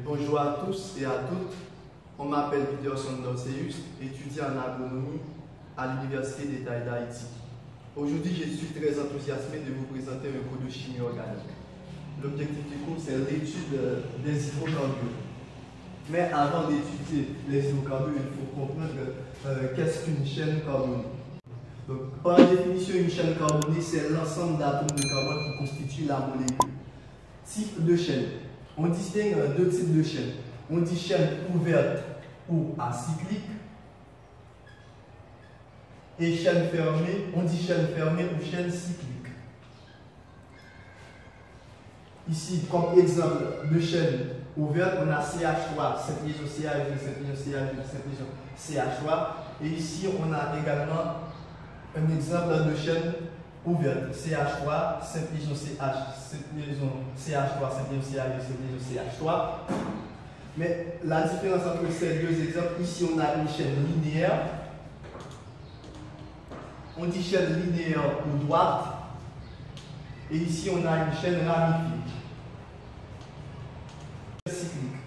Bonjour à tous et à toutes, on m'appelle Peterson Dorseus, étudiant en agronomie à l'Université d'État d'Haïti. Aujourd'hui, je suis très enthousiasmé de vous présenter un cours de chimie organique. L'objectif du cours, c'est l'étude des hydrocarbures. Mais avant d'étudier les hydrocarbures, il faut comprendre qu'est-ce qu'une chaîne carbonique. Donc, par définition, une chaîne carbonique, c'est l'ensemble d'atomes de carbone qui constituent la molécule. Type de chaîne. On distingue deux types de chaînes. On dit chaîne ouverte ou acyclique. Et chaîne fermée, on dit chaîne fermée ou chaîne cyclique. Ici, comme exemple de chaîne ouverte, on a CH3, cette liaison CH2, cette liaison CH2, cette liaison CH3. Et ici, on a également un exemple de chaîne ouverte, CH3, cette liaison CH, cette liaison CH3, cette liaison CH2, cette liaison CH3. Mais la différence entre ces deux exemples, ici on a une chaîne linéaire. On dit chaîne linéaire ou droite. Et ici on a une chaîne ramifiée. Cyclique.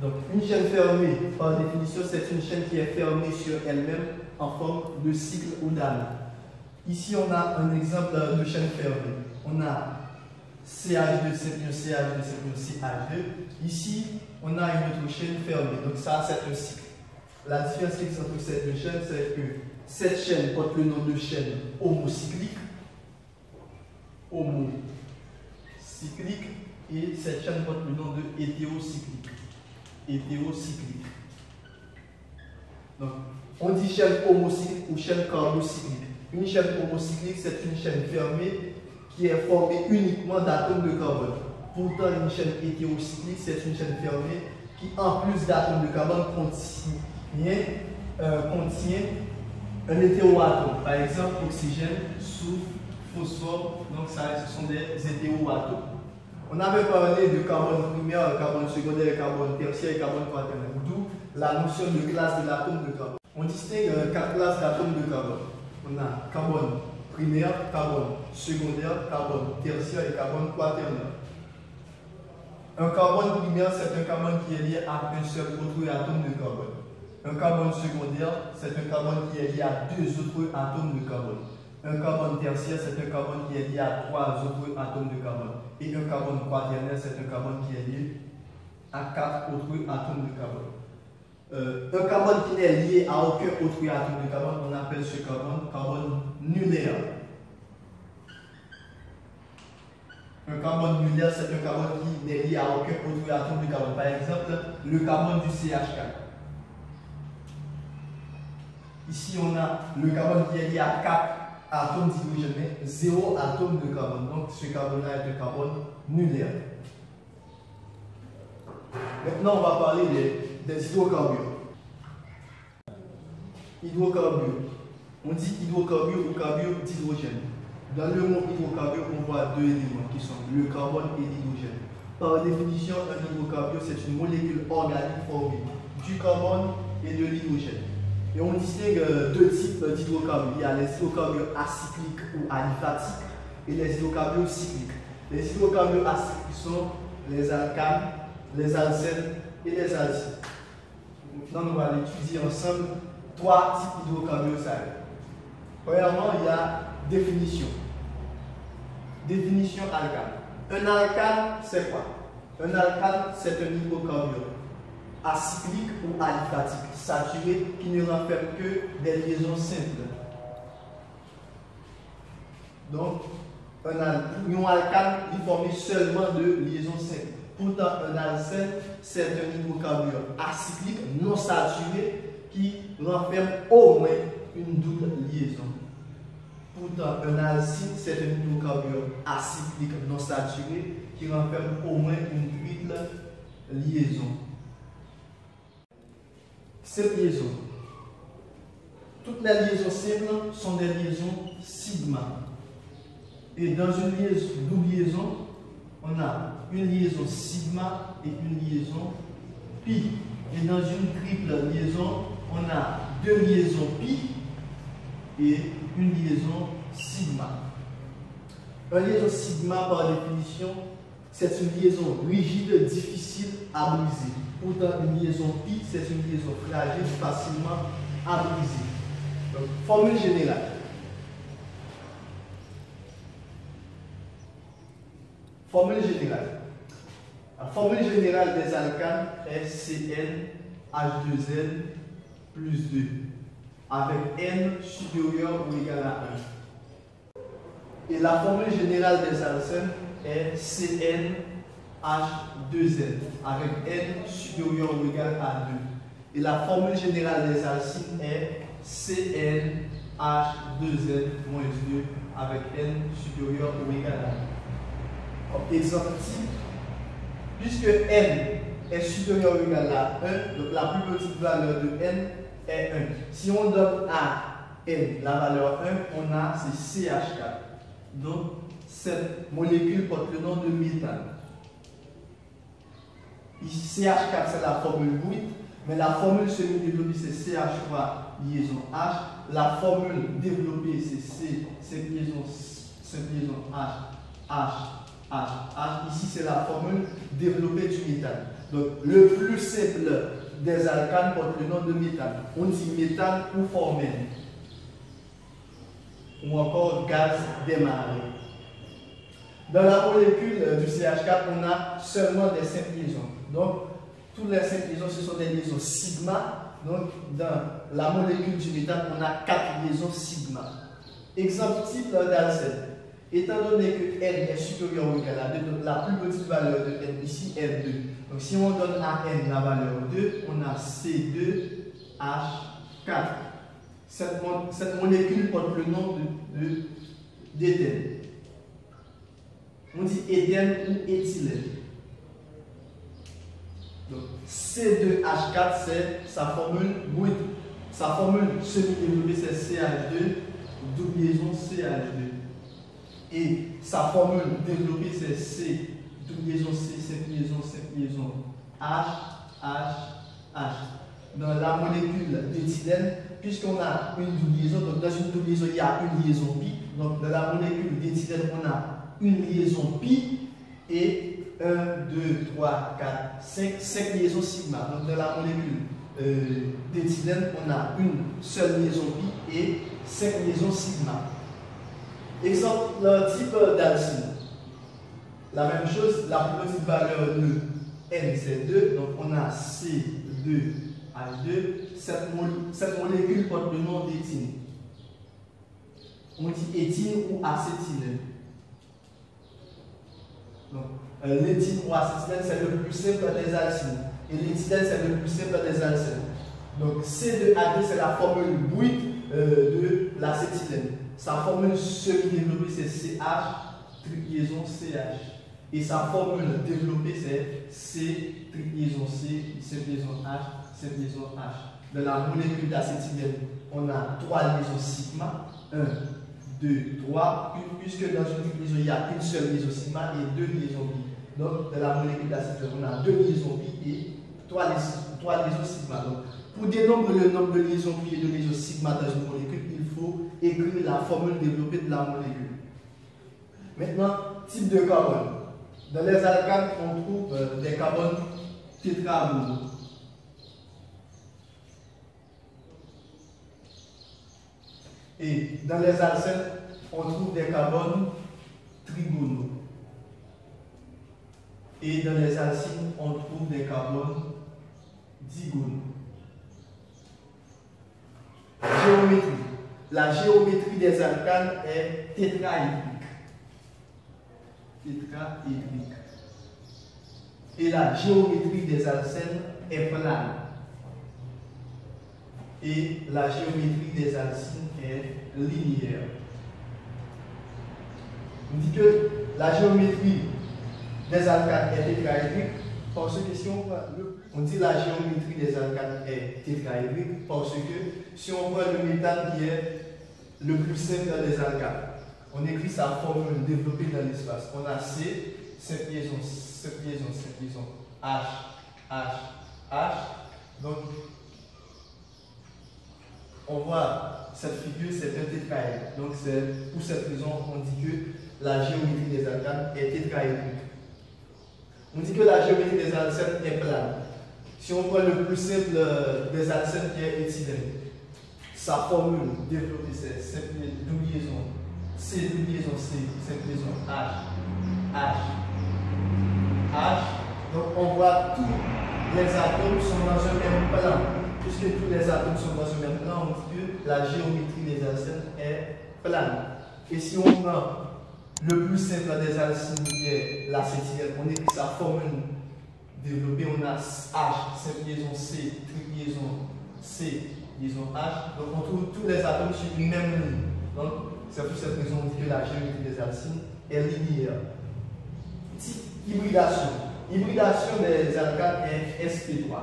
Donc une chaîne fermée, par définition, c'est une chaîne qui est fermée sur elle-même en forme de cycle ou d'âne. Ici, on a un exemple de chaîne fermée. On a CH2, cette liaison CH2, cette liaison CH2. Ici, on a une autre chaîne fermée. Donc ça, c'est un cycle. La différence qui existe entre ces deux chaînes, c'est que cette chaîne porte le nom de chaîne homocyclique. Homocyclique. Et cette chaîne porte le nom de hétérocyclique. Hétérocyclique. Donc, on dit chaîne homocyclique ou chaîne carbocyclique. Une chaîne homocyclique, c'est une chaîne fermée qui est formée uniquement d'atomes de carbone. Pourtant, une chaîne hétérocyclique, c'est une chaîne fermée qui, en plus d'atomes de carbone, contient un hétéroatome. Par exemple, oxygène, soufre, phosphore. Donc, ça, ce sont des hétéroatomes. On avait parlé de carbone primaire, carbone secondaire, carbone tertiaire et carbone quaternaire. D'où la notion de classe de l'atome de carbone. On distingue 4 classes d'atomes de carbone. On a carbone primaire, carbone secondaire, carbone tertiaire et carbone quaternaire. Un carbone primaire, c'est un carbone qui est lié à un seul autre atome de carbone. Un carbone secondaire, c'est un carbone qui est lié à 2 autres atomes de carbone. Un carbone tertiaire, c'est un carbone qui est lié à 3 autres atomes de carbone. Et un carbone quaternaire, c'est un carbone qui est lié à 4 autres atomes de carbone. Un carbone qui n'est lié à aucun autre atome de carbone, on appelle ce carbone nucléaire. Un carbone nucléaire, c'est un carbone qui n'est lié à aucun autre atome de carbone. Par exemple, le carbone du CH4. Ici, on a le carbone qui est lié à 4 atomes d'hydrogène, mais 0 atome de carbone. Donc, ce carbone-là est un carbone nucléaire. Maintenant, on va parler des hydrocarbures. Hydrocarbures. On dit hydrocarbures ou carbures d'hydrogène. Dans le mot hydrocarbure, on voit deux éléments qui sont le carbone et l'hydrogène. Par définition, un hydrocarbure, c'est une molécule organique formée du carbone et de l'hydrogène. Et on distingue deux types d'hydrocarbures. Il y a les hydrocarbures acycliques ou aliphatiques et les hydrocarbures cycliques. Les hydrocarbures acycliques sont les alcanes, les alcènes et les alcyles. Maintenant, on va l'étudier ensemble 3 types d'hydrocarbures. Premièrement, il y a définition. Définition alcane. Un alcane, c'est quoi? Un alcane, c'est un hydrocarbure acyclique ou aliphatique, saturé, qui ne renferme que des liaisons simples. Donc, un ion alcane est formé seulement de liaisons simples. Pourtant, un alcène, c'est un hydrocarbure acyclique non saturé qui renferme au moins une double liaison. Pourtant, un alcyne, c'est un hydrocarbure acyclique non saturé qui renferme au moins une triple liaison. Cette liaison, toutes les liaisons simples sont des liaisons sigma. Et dans une double liaison, on a une liaison sigma et une liaison pi. Et dans une triple liaison, on a 2 liaisons pi et une liaison sigma. Une liaison sigma, par définition, c'est une liaison rigide, difficile à briser. Pourtant, une liaison pi, c'est une liaison fragile, facilement à briser. Donc, formule générale. Formule générale. La formule générale des alcanes est CnH2n plus 2, avec n supérieur ou égal à 1. Et la formule générale des alcènes est CnH2n, avec n supérieur ou égal à 2. Et la formule générale des alcynes est CnH2n moins 2, avec n supérieur ou égal à 1. Exemple type. Puisque n est supérieur ou égal à 1, donc la plus petite valeur de n est 1. Si on donne à n la valeur 1, on a c'est CH4. Donc cette molécule porte le nom de méthane. Ici CH4 c'est la formule brute, mais la formule semi-développée c'est CH3 liaison H. La formule développée c'est C, cette liaison H, H. Ici, c'est la formule développée du méthane. Donc, le plus simple des alcanes porte le nom de méthane. On dit méthane ou formène. Ou encore gaz démarré. Dans la molécule du CH4, on a seulement des 5 liaisons. Donc, toutes les 5 liaisons, ce sont des liaisons sigma. Donc, dans la molécule du méthane, on a 4 liaisons sigma. Exemple type d'alcène. Étant donné que n est supérieur ou égal à 2, donc la plus petite valeur de n ici est 2. Donc si on donne à n la valeur 2, on a C2H4. Cette molécule porte le nom d'éthène. On dit éthène ou éthylène. Donc C2H4 c'est sa formule brute. Sa formule semi-développée c'est CH2, double liaison CH2. Et sa formule développée c'est C, double liaison C, 5 liaisons H, H, H. Dans la molécule d'éthylène, puisqu'on a une double liaison, donc dans une double liaison il y a une liaison pi. Donc dans la molécule d'éthylène, on a une liaison pi et 1, 2, 3, 4, 5 liaisons sigma. Donc dans la molécule d'éthylène, on a une seule liaison pi et 5 liaisons sigma. Exemple, le type d'alcyne. La même chose, la plus petite valeur de n c'est 2, donc on a C2H2. Cette molécule porte le nom d'éthine. On dit éthine ou acétylène. Donc, l'éthine ou acétylène c'est le plus simple des alcynes. Et l'éthylène c'est le plus simple des alcènes. Donc C2H2 c'est la formule brute de l'acétylène. Sa formule semi-développée c'est CH, triple liaison CH. Et sa formule développée c'est C, triple liaison C, 7 liaison H, 7 liaison H. Dans la molécule d'acétylène, on a 3 liaisons sigma, 1, 2, 3, puisque dans une triple liaison, il y a une seule liaison sigma et 2 liaisons pi. Donc, dans la molécule d'acétylène, on a 2 liaisons pi et 3 liaisons sigma. Donc, pour dénombrer le nombre de liaisons pi et de liaisons sigma dans une molécule, il faut écrire la formule développée de la molécule. Maintenant, type de carbone. Dans les alcanes, on trouve des carbones tétragonaux. Et dans les alcènes, on trouve des carbones trigonaux. Et dans les alcynes, on trouve des carbones digonaux. Géométrie. La géométrie des alcanes est tétraédrique. Et la géométrie des alcènes est plane. Et la géométrie des alcynes est linéaire. On dit que la géométrie des alcanes est tétraédrique parce que si on dit la géométrie des alcanes est tétraédrique parce que si on prend le méthane qui est le plus simple des alcanes, on écrit sa formule développée dans l'espace. On a C, 7 liaisons, H, H, H. Donc, on voit cette figure, c'est un tétraèdre. Donc, pour cette raison, on dit que la géométrie des alcanes est tétraédrique. On dit que la géométrie des alcènes est plane. Si on prend le plus simple des alcènes qui est éthylène, sa formule développée c'est simple double liaison C, double liaison C, simple liaison H. Donc on voit tous les atomes sont dans un même plan. Puisque tous les atomes sont dans un même plan, on dit que la géométrie des alcènes est plane. Et si on prend le plus simple des alcènes qui est l'acétylène, on écrit sa formule développée, on a H, simple liaison C, triple liaison C, liaison H. Donc on trouve tous les atomes sur une même ligne. Donc c'est pour cette raison qu'on dit que la géométrie des alcènes est linéaire. Hybridation. L'hybridation des alcanes est sp3.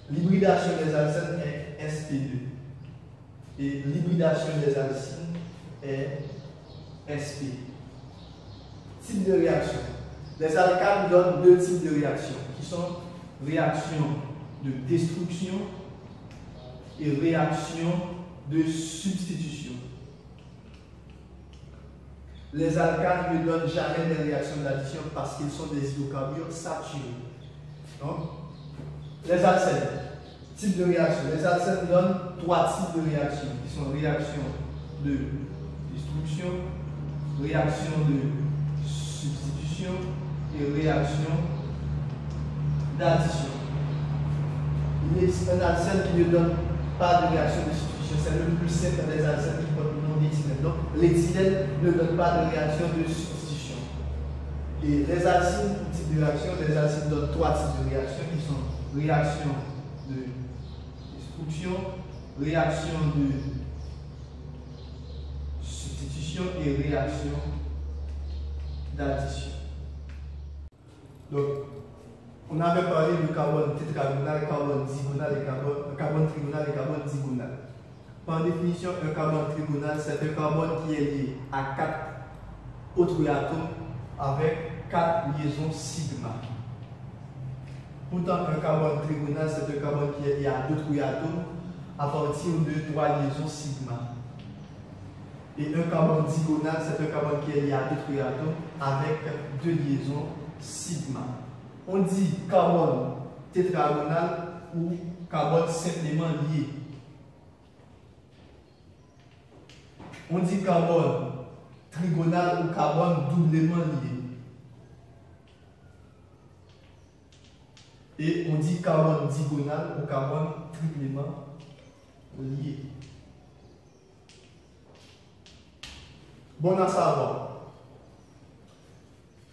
L'hybridation des alcènes est sp2. Et l'hybridation des alcynes est sp. Type de réaction. Les alcanes donnent deux types de réactions qui sont réaction de destruction et réaction de substitution. Les alcanes ne donnent jamais des réactions d'addition parce qu'ils sont des hydrocarbures saturés. Donc, les alcènes, type de réaction. Les alcènes donnent trois types de réactions qui sont réaction de destruction, réaction de substitution et réaction d'addition. Il existe un alcène qui ne donne pas de réaction de substitution. C'est le plus simple des alcènes qui portent le nom d'éthylène. Donc, l'éthylène ne donne pas de réaction de substitution. Et les alcynes, type de réaction, les alcynes donnent trois types de réactions qui sont réaction de destruction, réaction de substitution et réaction d'addition. Donc, on avait parlé du carbone tétragonal, carbone digonal et carbone trigonal et carbone digonal. Par définition, un carbone trigonal, c'est un carbone qui est lié à 4 autres atomes avec 4 liaisons sigma. Pourtant, un carbone trigonal, c'est un carbone qui est lié à d'autres atomes à partir de 3 liaisons sigma. Et un carbone digonal, c'est un carbone qui est lié à d'autres atomes avec 2 liaisons sigma. On dit carbone tétragonal ou carbone simplement lié. On dit carbone trigonal ou carbone doublement lié. Et on dit carbone digonal ou carbone triplement lié. Bon à savoir.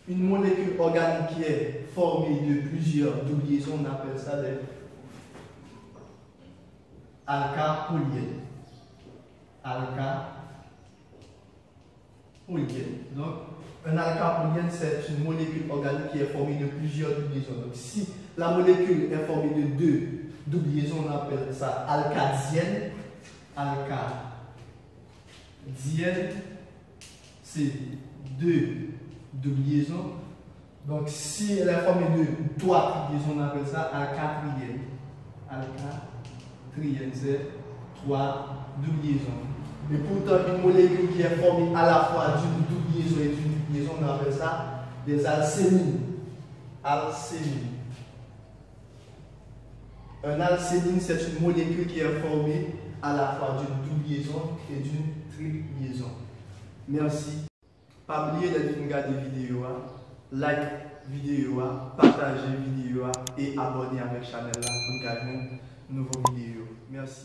Une molécule organique qui est formée de plusieurs doubles liaisons, on appelle ça des alcapoliènes. Donc, un alcapoliène, c'est une molécule organique qui est formée de plusieurs doubles liaisons. Donc, si la molécule est formée de 2 doubles liaisons, on appelle ça alcadiène. Alcadiène, c'est 2 double liaison. Donc, si elle est formée de 3 liaisons, on appelle ça alcatriène. Alcatriène, c'est 3 double liaisons. Mais pourtant, une molécule qui est formée à la fois d'une double liaison et d'une triple liaison, on appelle ça des alcénines. Un alcénine, c'est une molécule qui est formée à la fois d'une double liaison et d'une triple liaison. Merci. Pas oublier de regarder la vidéo, like la vidéo, partager la vidéo et abonner à la chaîne pour regarder une nouvelle vidéo. Merci.